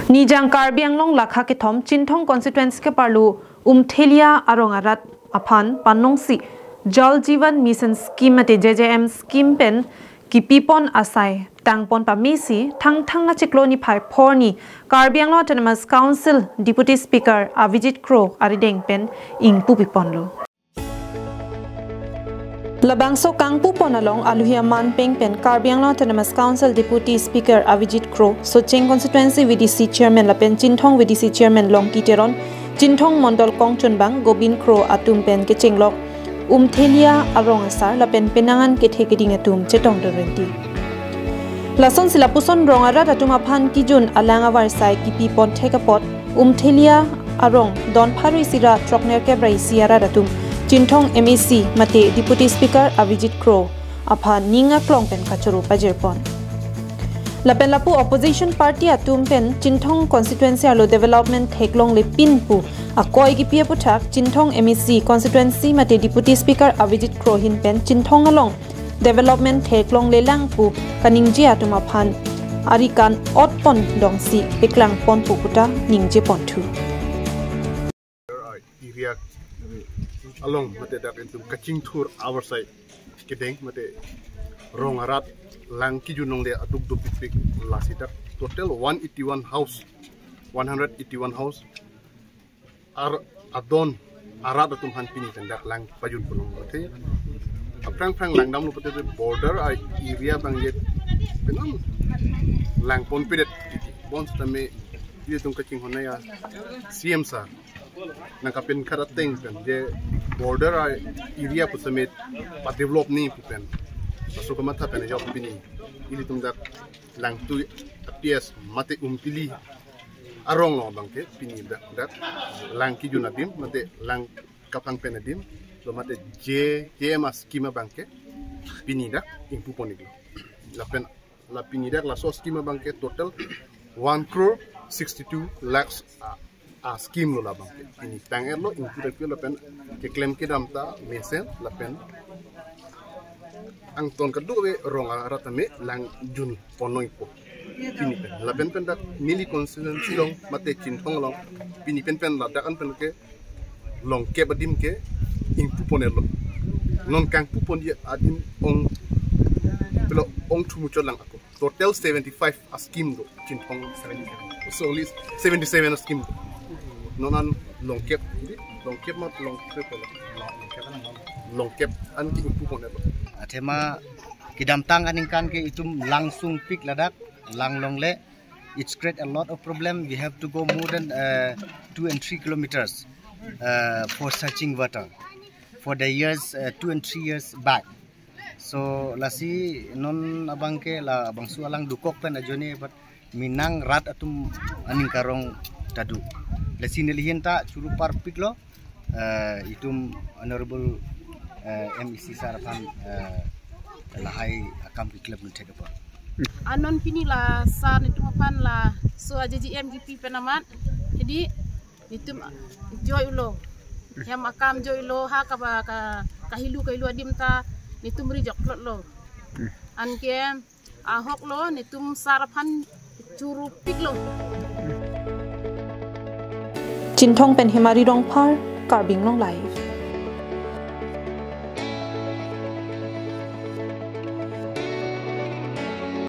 Nijang Karbiang long lakha ke thom Chinthong constituency ke parlu Thelia arongarat aphan panongsi Jal Jeevan Mission scheme ate JJM scheme pen kipipon asai tangpon pamisi thanga chikloni phai phorni Karbiang Autonomous Council Deputy Speaker Avijit Crow arideng pen ingpu piponlo Labangso kangpu ponalong aluhiaman pengpen Karbiang Autonomous Council Deputy Speaker Avijit Crow Socheng Constituency VDC Chairman Lapen Chinthong VDC Chairman Long Kiteron Chinthong Mondol Kongchunbang Gobin Crow atum pen ke chenglok Thelia arongasar Lapen penangan ke thekiding atum chetong dorenti Lason silapuson rongara atum aphan kijun alanga warsai kipi pon thekapot Thelia arong don pharui sira trokner ke brai siara atum Chinthong MEC mate Deputy Speaker Avijit Crow apha ninga klong pen kachuru pajerpon Lapen lapu opposition party atum pen Chinthong constituency alo development theklong le pinpu akoi gi pia puthak Chinthong MEC constituency mate Deputy Speaker Avijit Crow hin pen Chinthong along development theklong le langpu kaningji atum aphan arikan otpon dongsi peklang pon puputa ningje pontu along mate dak into kaching tour our side kedeng mate rongarat lang kijunong de atuk du pipik lasita total 181 house adon arat atum han pini tendak lang pajun punong mate aprang lang dam pate border area bangjet penam lang pon pidet bon tame dia tung kaching honaya CM sir nakapin karateng kan je border area pusamet pa develop ni pupen so kamata pen job pini ili tumdak lang tu appears mate pili arong no bangke pini dak lang ki junadim mate lang kapang penadim lo mate jm schema bangke pini dak impu poniglo la pini dak la so schema bangke total 1 crore 62 lakhs scheme lo labang ini tanger lo include ke lapen ke claim ke damta mesen lapen ang ton kadu we ronga ratame lang jun ponoi po pini pen lapen pen dak mili constituency long mate Chinthong long pini pen la dakan pen ke long ke badim ke ingpu ponelo non kang pu pon dia adim pelo tumu cholang ako total 75 scheme do Chinthong 77 so list 77 scheme nonan longkep mat longkep an ki impu pon athema kidam tang aningkan ke itum langsung pik ladak langlongle it's create a lot of problem we have to go more than 2 and 3 kilometers for searching water for the years 2 and 3 years back so lasi non abangke la bangsu alang dukok pen ajone but minang rat atum aningkarong tadu lesine lienta churu parpik lo itum honorable MEC Saraphan lahai akam club nute depa anon pini la sar nitum pan la so JJM GP penamat jadi nitum joy ulo ya makam joy lo ha ka kahilu adim ta nitum rijok lo anke ahok lo nitum Saraphan churu pik lo Chinthong pen himari rong par Karbiang long live